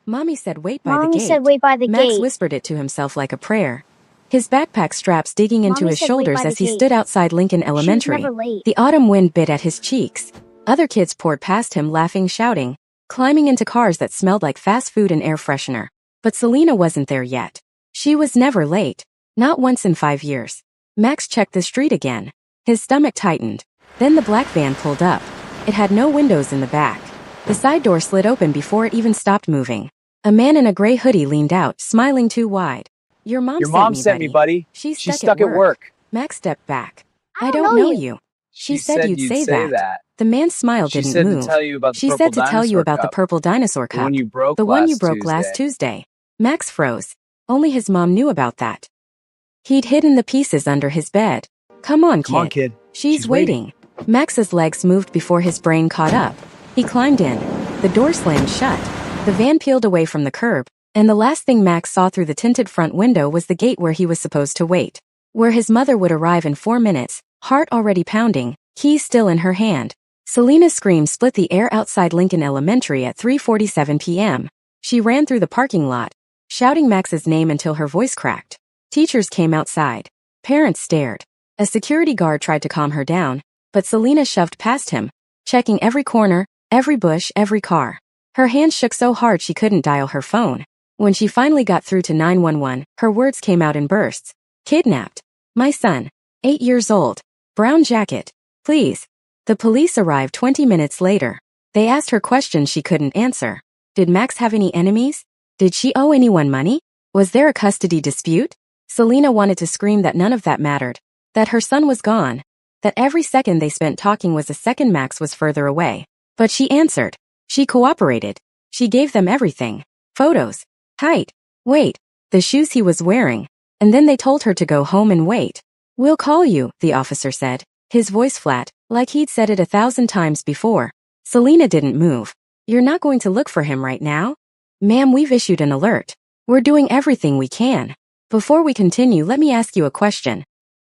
Mommy said wait by the Mommy gate. said wait by the Max gate. whispered it to himself like a prayer. His backpack straps digging into Mommy his said wait shoulders by as the he gate. stood outside Lincoln Elementary. She was never late. The autumn wind bit at his cheeks. Other kids poured past him laughing, shouting, climbing into cars that smelled like fast food and air freshener. But Selena wasn't there yet. She was never late. Not once in 5 years. Max checked the street again. His stomach tightened. Then the black van pulled up. It had no windows in the back. The side door slid open before it even stopped moving. A man in a gray hoodie leaned out, smiling too wide. Your mom sent me, buddy. She's She's stuck at work. Max stepped back. I I don't don't know know you. you. She said you'd say that. The man's smile She didn't said move. to tell you about the She purple said to tell you dinosaur about the cup. purple dinosaur The cup. one you broke The one you last broke last Tuesday. Tuesday. Max froze. Only his mom knew about that. He'd hidden the pieces under his bed. Come on, kid. She's waiting. Max's legs moved before his brain caught up. He climbed in. The door slammed shut. The van peeled away from the curb, and the last thing Max saw through the tinted front window was the gate where he was supposed to wait. Where his mother would arrive in 4 minutes, heart already pounding, keys still in her hand. Selena's scream split the air outside Lincoln Elementary at 3:47 p.m. She ran through the parking lot, shouting Max's name until her voice cracked. Teachers came outside. Parents stared. A security guard tried to calm her down, but Selena shoved past him, checking every corner, every bush, every car. Her hands shook so hard she couldn't dial her phone. When she finally got through to 911, her words came out in bursts. Kidnapped. My son. 8 years old. Brown jacket. Please. The police arrived 20 minutes later. They asked her questions she couldn't answer. Did Max have any enemies? Did she owe anyone money? Was there a custody dispute? Selena wanted to scream that none of that mattered. That her son was gone. That every second they spent talking was a second Max was further away. But she answered. She cooperated. She gave them everything. Photos. Height. Weight. The shoes he was wearing. And then they told her to go home and wait. We'll call you, the officer said, his voice flat, like he'd said it 1,000 times before. Selena didn't move. You're not going to look for him right now? Ma'am, we've issued an alert. We're doing everything we can. Before we continue, let me ask you a question.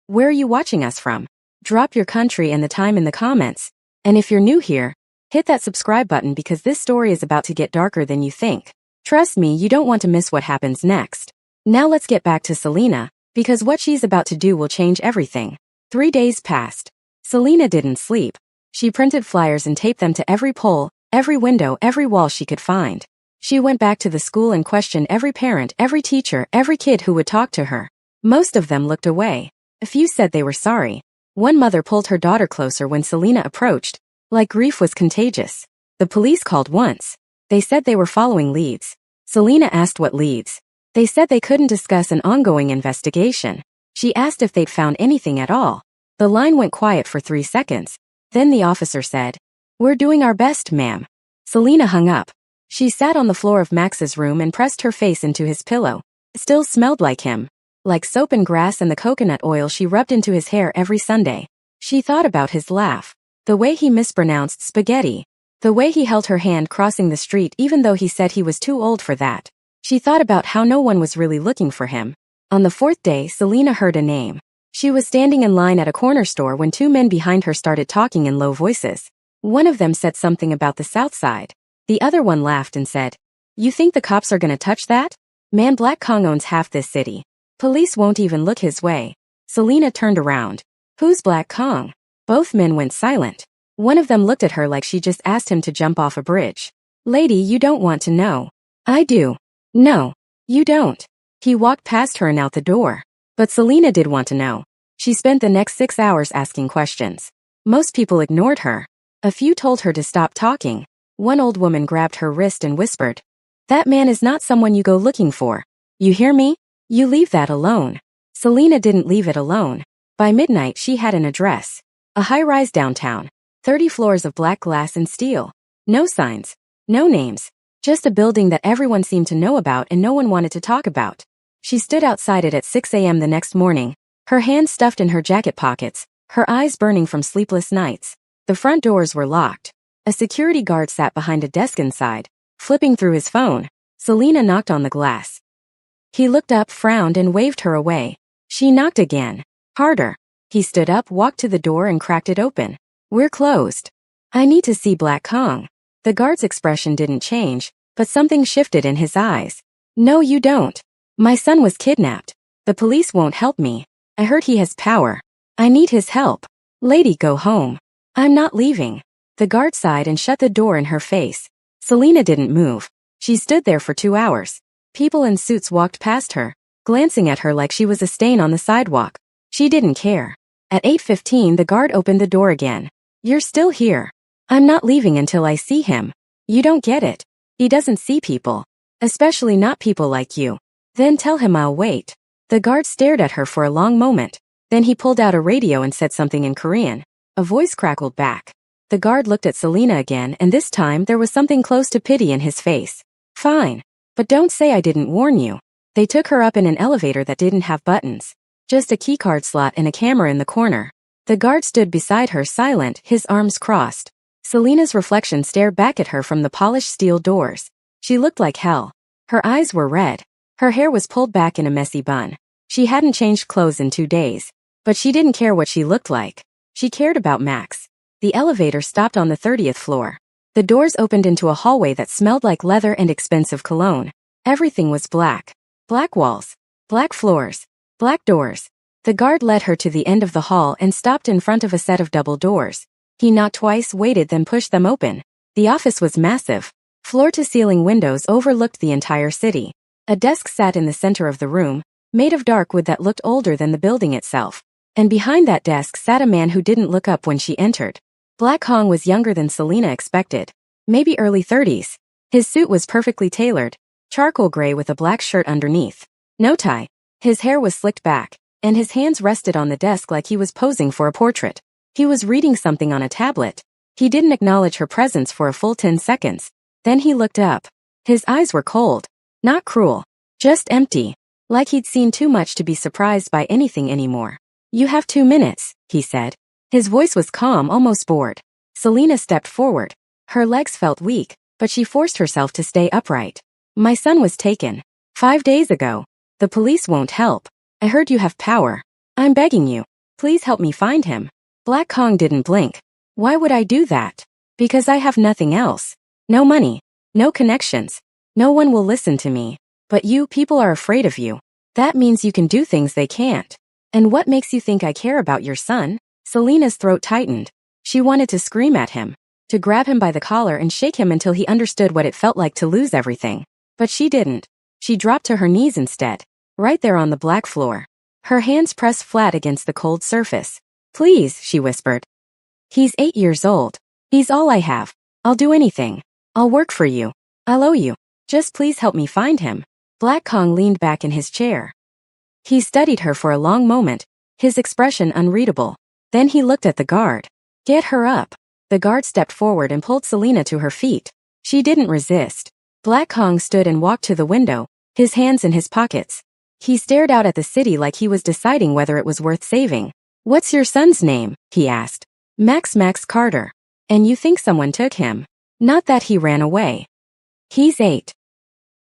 Where are you watching us from? Drop your country and the time in the comments. And if you're new here, hit that subscribe button because this story is about to get darker than you think. Trust me, you don't want to miss what happens next. Now let's get back to Selena, because what she's about to do will change everything. 3 days passed. Selena didn't sleep. She printed flyers and taped them to every pole, every window, every wall she could find. She went back to the school and questioned every parent, every teacher, every kid who would talk to her. Most of them looked away. A few said they were sorry. One mother pulled her daughter closer when Selena approached, like grief was contagious. The police called once. They said they were following leads. Selena asked what leads. They said they couldn't discuss an ongoing investigation. She asked if they'd found anything at all. The line went quiet for 3 seconds. Then the officer said, "We're doing our best, ma'am." Selena hung up. She sat on the floor of Max's room and pressed her face into his pillow. It still smelled like him. Like soap and grass and the coconut oil she rubbed into his hair every Sunday. She thought about his laugh. The way he mispronounced spaghetti. The way he held her hand crossing the street even though he said he was too old for that. She thought about how no one was really looking for him. On the 4th day, Selena heard a name. She was standing in line at a corner store when 2 men behind her started talking in low voices. One of them said something about the South Side. The other one laughed and said, "You think the cops are gonna touch that? Man, Black Kong owns half this city. Police won't even look his way." Selena turned around. Who's Black Kong? Both men went silent. One of them looked at her like she just asked him to jump off a bridge. Lady, you don't want to know. I do. No, you don't. He walked past her and out the door. But Selena did want to know. She spent the next 6 hours asking questions. Most people ignored her. A few told her to stop talking. One old woman grabbed her wrist and whispered, "That man is not someone you go looking for. You hear me? You leave that alone." Selena didn't leave it alone. By midnight she had an address. A high-rise downtown. 30 floors of black glass and steel. No signs. No names. Just a building that everyone seemed to know about and no one wanted to talk about. She stood outside it at 6 a.m. the next morning, her hands stuffed in her jacket pockets, her eyes burning from sleepless nights. The front doors were locked. A security guard sat behind a desk inside, flipping through his phone. Selena knocked on the glass. He looked up, frowned, and waved her away. She knocked again. Harder. He stood up, walked to the door, and cracked it open. "We're closed. I need to see Black Kong." The guard's expression didn't change, but something shifted in his eyes. No, you don't. My son was kidnapped. The police won't help me. I heard he has power. I need his help. Lady, go home. I'm not leaving. The guard sighed and shut the door in her face. Selena didn't move. She stood there for 2 hours. People in suits walked past her, glancing at her like she was a stain on the sidewalk. She didn't care. At 8:15, the guard opened the door again. You're still here. I'm not leaving until I see him. You don't get it. He doesn't see people. Especially not people like you. Then tell him I'll wait. The guard stared at her for a long moment. Then he pulled out a radio and said something in Korean. A voice crackled back. The guard looked at Selena again, and this time there was something close to pity in his face. Fine. But don't say I didn't warn you. They took her up in an elevator that didn't have buttons. Just a keycard slot and a camera in the corner. The guard stood beside her silent, his arms crossed. Selena's reflection stared back at her from the polished steel doors. She looked like hell. Her eyes were red. Her hair was pulled back in a messy bun. She hadn't changed clothes in 2 days. But she didn't care what she looked like. She cared about Max. The elevator stopped on the 30th floor. The doors opened into a hallway that smelled like leather and expensive cologne. Everything was black. Black walls. Black floors. Black doors. The guard led her to the end of the hall and stopped in front of a set of double doors. He knocked twice, waited, then pushed them open. The office was massive. Floor-to-ceiling windows overlooked the entire city. A desk sat in the center of the room, made of dark wood that looked older than the building itself. And behind that desk sat a man who didn't look up when she entered. Black Hong was younger than Selena expected. Maybe early 30s. His suit was perfectly tailored, charcoal gray with a black shirt underneath. No tie. His hair was slicked back, and his hands rested on the desk like he was posing for a portrait. He was reading something on a tablet. He didn't acknowledge her presence for a full 10 seconds. Then he looked up. His eyes were cold. Not cruel. Just empty. Like he'd seen too much to be surprised by anything anymore. You have 2 minutes, he said. His voice was calm, almost bored. Selena stepped forward. Her legs felt weak, but she forced herself to stay upright. My son was taken 5 days ago. The police won't help. I heard you have power. I'm begging you. Please help me find him. Black Hong didn't blink. Why would I do that? Because I have nothing else. No money. No connections. No one will listen to me. But you, people are afraid of you. That means you can do things they can't. And what makes you think I care about your son? Selena's throat tightened. She wanted to scream at him, to grab him by the collar and shake him until he understood what it felt like to lose everything. But she didn't. She dropped to her knees instead, right there on the black floor. Her hands pressed flat against the cold surface. Please, she whispered. He's 8 years old. He's all I have. I'll do anything. I'll work for you. I'll owe you. Just please help me find him. Black Hong leaned back in his chair. He studied her for a long moment, his expression unreadable. Then he looked at the guard. Get her up. The guard stepped forward and pulled Selena to her feet. She didn't resist. Black Hong stood and walked to the window, his hands in his pockets. He stared out at the city like he was deciding whether it was worth saving. What's your son's name? He asked. Max Carter. And you think someone took him? Not that he ran away. He's 8.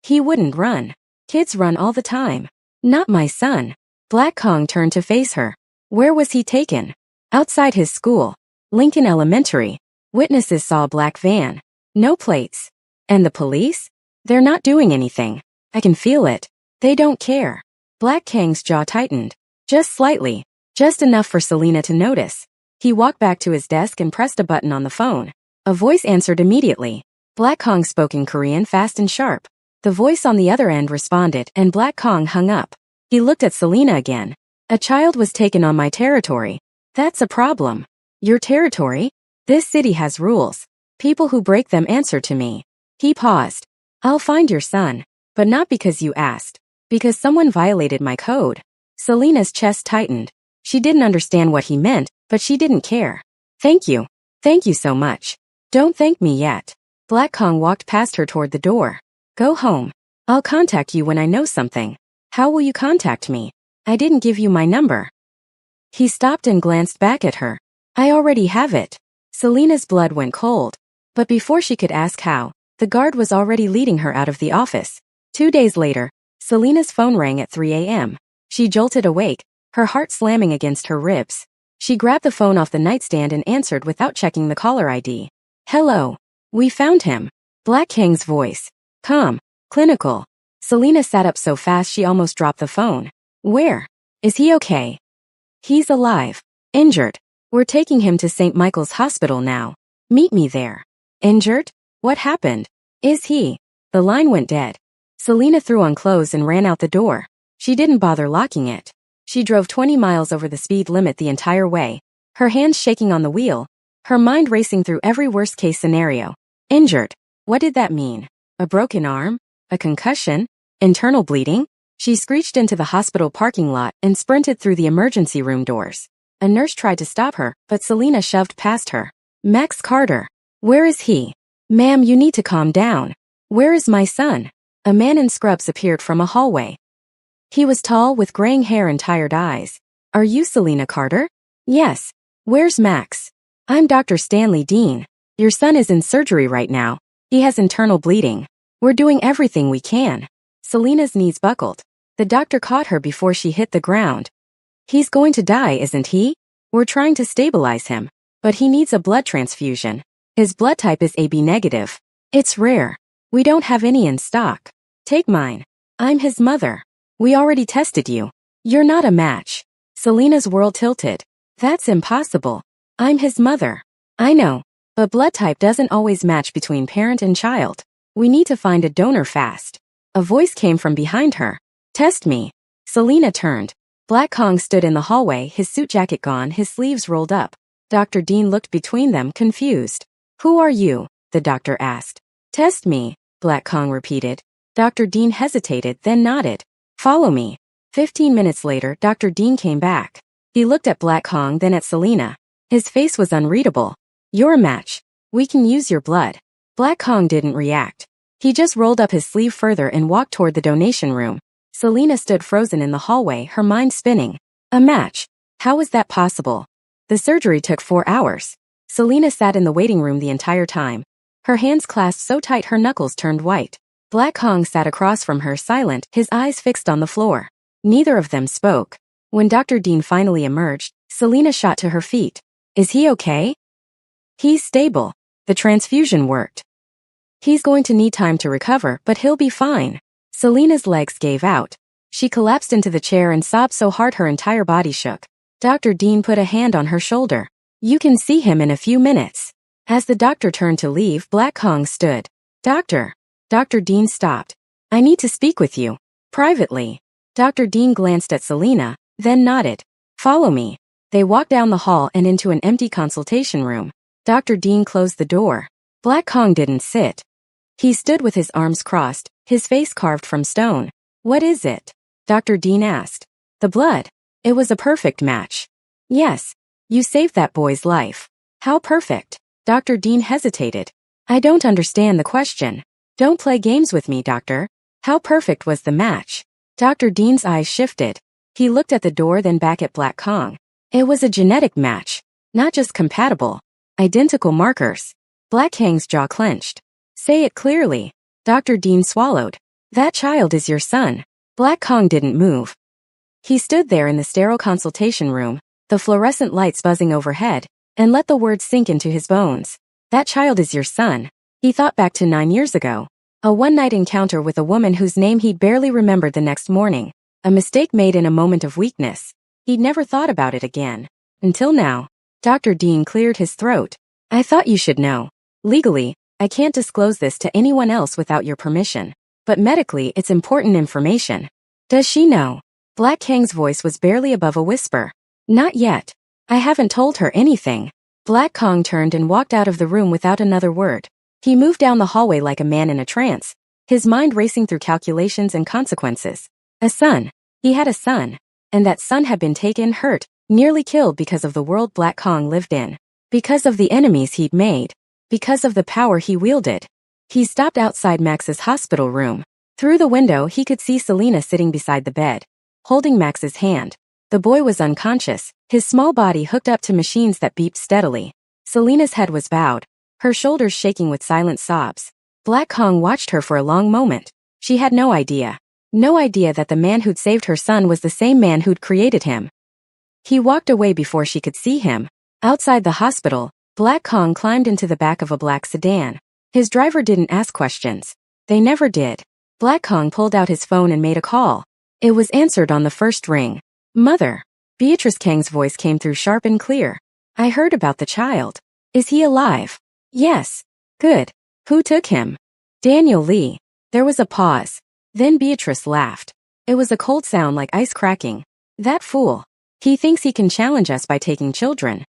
He wouldn't run. Kids run all the time. Not my son. Black Hong turned to face her. Where was he taken? Outside his school. Lincoln Elementary. Witnesses saw a black van. No plates. And the police? They're not doing anything. I can feel it. They don't care. Black Kang's jaw tightened. Just slightly. Just enough for Selena to notice. He walked back to his desk and pressed a button on the phone. A voice answered immediately. Black Hong spoke in Korean fast and sharp. The voice on the other end responded, and Black Hong hung up. He looked at Selena again. A child was taken on my territory. That's a problem. Your territory? This city has rules. People who break them answer to me. He paused. I'll find your son. But not because you asked. Because someone violated my code. Selena's chest tightened. She didn't understand what he meant, but she didn't care. Thank you. Thank you so much. Don't thank me yet. Black Hong walked past her toward the door. Go home. I'll contact you when I know something. How will you contact me? I didn't give you my number. He stopped and glanced back at her. I already have it. Selena's blood went cold. But before she could ask how, the guard was already leading her out of the office. 2 days later, Selena's phone rang at 3 a.m. She jolted awake, her heart slamming against her ribs. She grabbed the phone off the nightstand and answered without checking the caller ID. Hello. We found him. Black Kang's voice. Calm. Clinical. Selena sat up so fast she almost dropped the phone. Where? Is he okay? He's alive. Injured. We're taking him to St. Michael's Hospital now. Meet me there. Injured? What happened? Is he? The line went dead. Selena threw on clothes and ran out the door. She didn't bother locking it. She drove 20 miles over the speed limit the entire way, her hands shaking on the wheel, her mind racing through every worst-case scenario. Injured. What did that mean? A broken arm? A concussion? Internal bleeding? She screeched into the hospital parking lot and sprinted through the emergency room doors. A nurse tried to stop her, but Selena shoved past her. Max Carter. Where is he? Ma'am, you need to calm down. Where is my son? A man in scrubs appeared from a hallway. He was tall with graying hair and tired eyes. Are you Selena Carter? Yes. Where's Max? I'm Dr. Stanley Dean. Your son is in surgery right now. He has internal bleeding. We're doing everything we can. Selena's knees buckled. The doctor caught her before she hit the ground. He's going to die, isn't he? We're trying to stabilize him, but he needs a blood transfusion. His blood type is AB negative. It's rare. We don't have any in stock. Take mine. I'm his mother. We already tested you. You're not a match. Selena's world tilted. That's impossible. I'm his mother. I know, but blood type doesn't always match between parent and child. We need to find a donor fast. A voice came from behind her. Test me. Selena turned. Black Kong stood in the hallway, his suit jacket gone, his sleeves rolled up. Dr. Dean looked between them, confused. Who are you? The doctor asked. Test me, Black Kong repeated. Dr. Dean hesitated, then nodded. Follow me. 15 minutes later, Dr. Dean came back. He looked at Black Kong, then at Selena. His face was unreadable. You're a match. We can use your blood. Black Kong didn't react. He just rolled up his sleeve further and walked toward the donation room. Selena stood frozen in the hallway, her mind spinning. A match? How was that possible? The surgery took 4 hours. Selena sat in the waiting room the entire time. Her hands clasped so tight her knuckles turned white. Black Kong sat across from her, silent, his eyes fixed on the floor. Neither of them spoke. When Dr. Dean finally emerged, Selena shot to her feet. Is he okay? He's stable. The transfusion worked. He's going to need time to recover, but he'll be fine. Selena's legs gave out. She collapsed into the chair and sobbed so hard her entire body shook. Dr. Dean put a hand on her shoulder. You can see him in a few minutes. As the doctor turned to leave, Black Kong stood. Doctor. Dr. Dean stopped. I need to speak with you. Privately. Dr. Dean glanced at Selena, then nodded. Follow me. They walked down the hall and into an empty consultation room. Dr. Dean closed the door. Black Kong didn't sit. He stood with his arms crossed, his face carved from stone. What is it? Dr. Dean asked. The blood. It was a perfect match. Yes. You saved that boy's life. How perfect? Dr. Dean hesitated. I don't understand the question. Don't play games with me, doctor. How perfect was the match? Dr. Dean's eyes shifted. He looked at the door, then back at Black Kong. It was a genetic match. Not just compatible. Identical markers. Black Kang's jaw clenched. Say it clearly. Dr. Dean swallowed. That child is your son. Black Kong didn't move. He stood there in the sterile consultation room, the fluorescent lights buzzing overhead, and let the words sink into his bones. That child is your son. He thought back to 9 years ago. A one-night encounter with a woman whose name he'd barely remembered the next morning. A mistake made in a moment of weakness. He'd never thought about it again. Until now. Dr. Dean cleared his throat. I thought you should know. Legally, I can't disclose this to anyone else without your permission. But medically, it's important information. Does she know? Black Kang's voice was barely above a whisper. Not yet. I haven't told her anything. Black Kong turned and walked out of the room without another word. He moved down the hallway like a man in a trance, his mind racing through calculations and consequences. A son. He had a son. And that son had been taken, hurt, nearly killed because of the world Black Kong lived in. Because of the enemies he'd made. Because of the power he wielded. He stopped outside Max's hospital room. Through the window he could see Selena sitting beside the bed, holding Max's hand. The boy was unconscious, his small body hooked up to machines that beeped steadily. Selena's head was bowed, her shoulders shaking with silent sobs. Black Kong watched her for a long moment. She had no idea. No idea that the man who'd saved her son was the same man who'd created him. He walked away before she could see him. Outside the hospital, Black Kong climbed into the back of a black sedan. His driver didn't ask questions. They never did. Black Kong pulled out his phone and made a call. It was answered on the first ring. Mother. Beatrice Kang's voice came through sharp and clear. I heard about the child. Is he alive? Yes. Good. Who took him? Daniel Lee. There was a pause. Then Beatrice laughed. It was a cold sound like ice cracking. That fool. He thinks he can challenge us by taking children.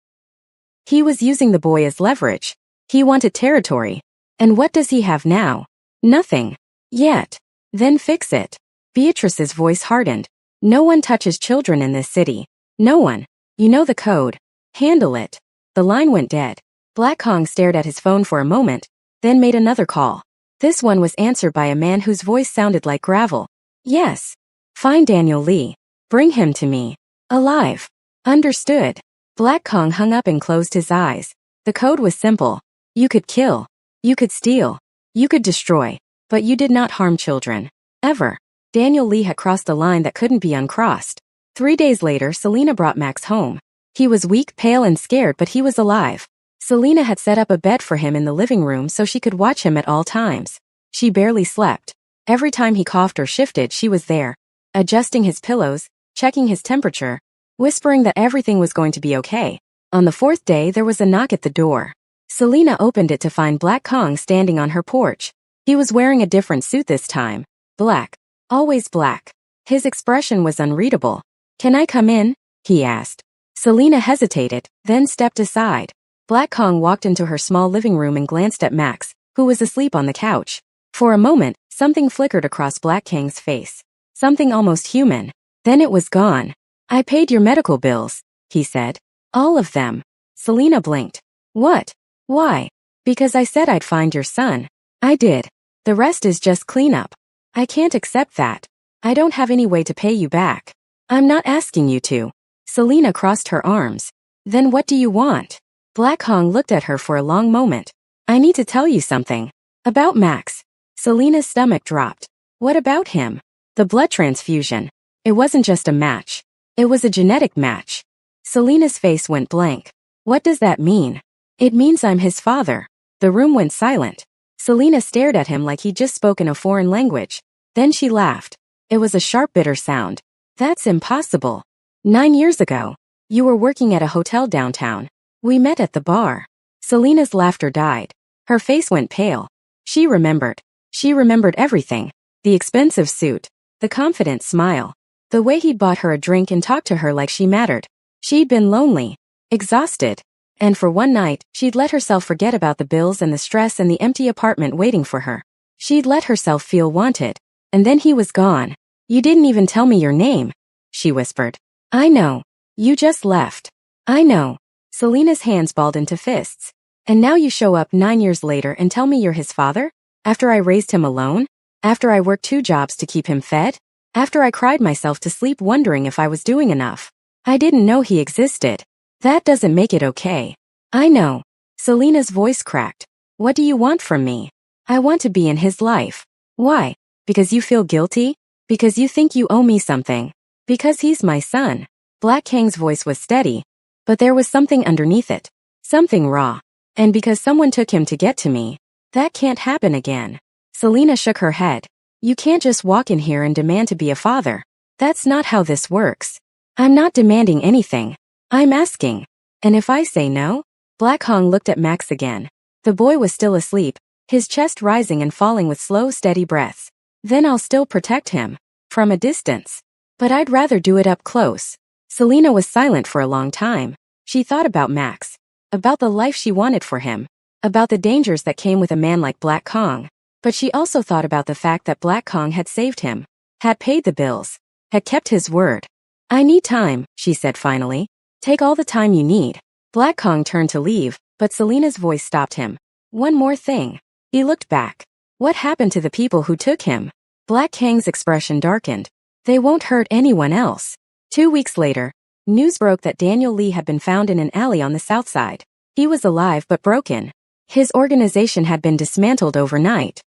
He was using the boy as leverage. He wanted territory. And what does he have now? Nothing. Yet. Then fix it. Beatrice's voice hardened. No one touches children in this city. No one. You know the code. Handle it. The line went dead. Black Kong stared at his phone for a moment, then made another call. This one was answered by a man whose voice sounded like gravel. Yes. Find Daniel Lee. Bring him to me. Alive. Understood. Black Kong hung up and closed his eyes. The code was simple. You could kill. You could steal. You could destroy. But you did not harm children. Ever. Daniel Lee had crossed a line that couldn't be uncrossed. 3 days later, Selena brought Max home. He was weak, pale, and scared, but he was alive. Selena had set up a bed for him in the living room so she could watch him at all times. She barely slept. Every time he coughed or shifted, she was there, adjusting his pillows, checking his temperature, whispering that everything was going to be okay. On the 4th day, there was a knock at the door. Selena opened it to find Black Kong standing on her porch. He was wearing a different suit this time. Black. Always black. His expression was unreadable. Can I come in? He asked. Selena hesitated, then stepped aside. Black Kong walked into her small living room and glanced at Max, who was asleep on the couch. For a moment, something flickered across Black Kang's face. Something almost human. Then it was gone. I paid your medical bills, he said. All of them. Selena blinked. What? Why? Because I said I'd find your son. I did. The rest is just cleanup. I can't accept that. I don't have any way to pay you back. I'm not asking you to. Selena crossed her arms. Then what do you want? Black Kong looked at her for a long moment. I need to tell you something. About Max. Selena's stomach dropped. What about him? The blood transfusion. It wasn't just a match. It was a genetic match. Selena's face went blank. What does that mean? It means I'm his father. The room went silent. Selena stared at him like he'd just spoken a foreign language. Then she laughed. It was a sharp, bitter sound. That's impossible. 9 years ago. You were working at a hotel downtown. We met at the bar. Selena's laughter died. Her face went pale. She remembered. She remembered everything. The expensive suit. The confident smile. The way he'd bought her a drink and talked to her like she mattered. She'd been lonely. Exhausted. And for one night, she'd let herself forget about the bills and the stress and the empty apartment waiting for her. She'd let herself feel wanted. And then he was gone. You didn't even tell me your name, she whispered. I know. You just left. I know. Selena's hands balled into fists. And now you show up 9 years later and tell me you're his father? After I raised him alone? After I worked 2 jobs to keep him fed? After I cried myself to sleep wondering if I was doing enough? I didn't know he existed. That doesn't make it okay. I know. Selena's voice cracked. What do you want from me? I want to be in his life. Why? Because you feel guilty? Because you think you owe me something? Because he's my son. Black Kang's voice was steady, but there was something underneath it. Something raw. And because someone took him to get to me, that can't happen again. Selena shook her head. You can't just walk in here and demand to be a father. That's not how this works. I'm not demanding anything. I'm asking. And if I say no? Black Kong looked at Max again. The boy was still asleep, his chest rising and falling with slow, steady breaths. Then I'll still protect him. From a distance. But I'd rather do it up close. Selena was silent for a long time. She thought about Max. About the life she wanted for him. About the dangers that came with a man like Black Kong. But she also thought about the fact that Black Kong had saved him. Had paid the bills. Had kept his word. I need time, she said finally. Take all the time you need. Black Kong turned to leave, but Selena's voice stopped him. One more thing. He looked back. What happened to the people who took him? Black Kang's expression darkened. They won't hurt anyone else. 2 weeks later, news broke that Daniel Lee had been found in an alley on the south side. He was alive but broken. His organization had been dismantled overnight.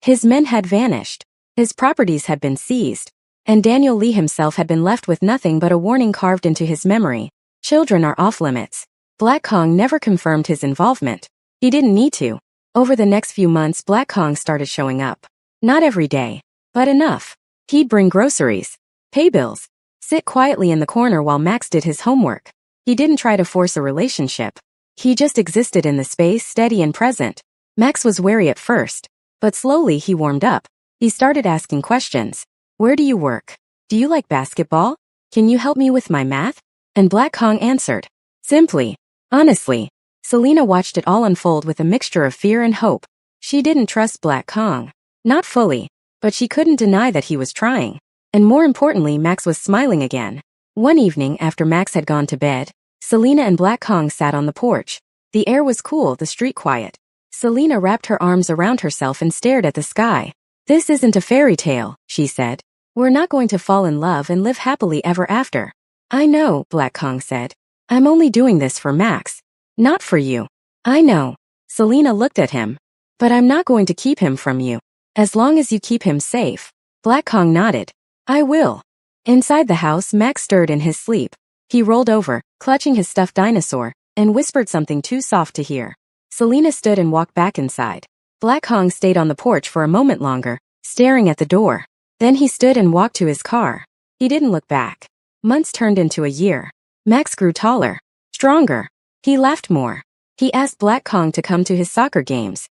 His men had vanished. His properties had been seized. And Daniel Lee himself had been left with nothing but a warning carved into his memory. Children are off limits. Black Kong never confirmed his involvement. He didn't need to. Over the next few months, Black Kong started showing up. Not every day, but enough. He'd bring groceries, pay bills, sit quietly in the corner while Max did his homework. He didn't try to force a relationship. He just existed in the space, steady and present. Max was wary at first, but slowly he warmed up. He started asking questions. Where do you work? Do you like basketball? Can you help me with my math? And Black Kong answered. Simply. Honestly. Selena watched it all unfold with a mixture of fear and hope. She didn't trust Black Kong. Not fully, but she couldn't deny that he was trying. And more importantly, Max was smiling again. One evening after Max had gone to bed, Selena and Black Kong sat on the porch. The air was cool, the street quiet. Selena wrapped her arms around herself and stared at the sky. This isn't a fairy tale, she said. We're not going to fall in love and live happily ever after. I know, Black Kong said. I'm only doing this for Max. Not for you. I know. Selena looked at him. But I'm not going to keep him from you. As long as you keep him safe. Black Kong nodded. I will. Inside the house, Max stirred in his sleep. He rolled over, clutching his stuffed dinosaur, and whispered something too soft to hear. Selena stood and walked back inside. Black Kong stayed on the porch for a moment longer, staring at the door. Then he stood and walked to his car. He didn't look back. Months turned into a year. Max grew taller, stronger. He laughed more. He asked Black Kong to come to his soccer games.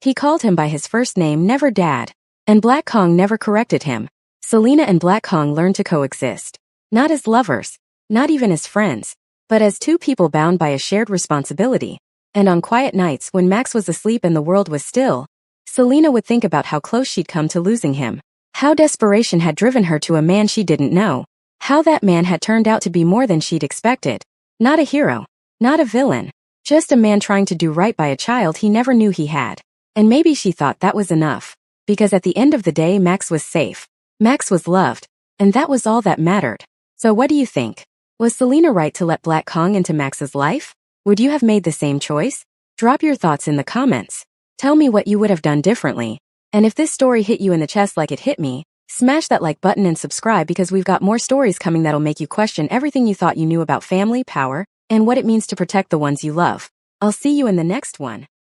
He called him by his first name, never Dad. And Black Kong never corrected him. Selena and Black Kong learned to coexist. Not as lovers, not even as friends, but as two people bound by a shared responsibility. And on quiet nights when Max was asleep and the world was still, Selena would think about how close she'd come to losing him. How desperation had driven her to a man she didn't know. How that man had turned out to be more than she'd expected. Not a hero, not a villain, just a man trying to do right by a child he never knew he had. And maybe she thought that was enough. Because at the end of the day, Max was safe. Max was loved. And that was all that mattered. So what do you think? Was Selena right to let Black Kong into Max's life? Would you have made the same choice? Drop your thoughts in the comments. Tell me what you would have done differently. And if this story hit you in the chest like it hit me, smash that like button and subscribe because we've got more stories coming that'll make you question everything you thought you knew about family, power, and what it means to protect the ones you love. I'll see you in the next one.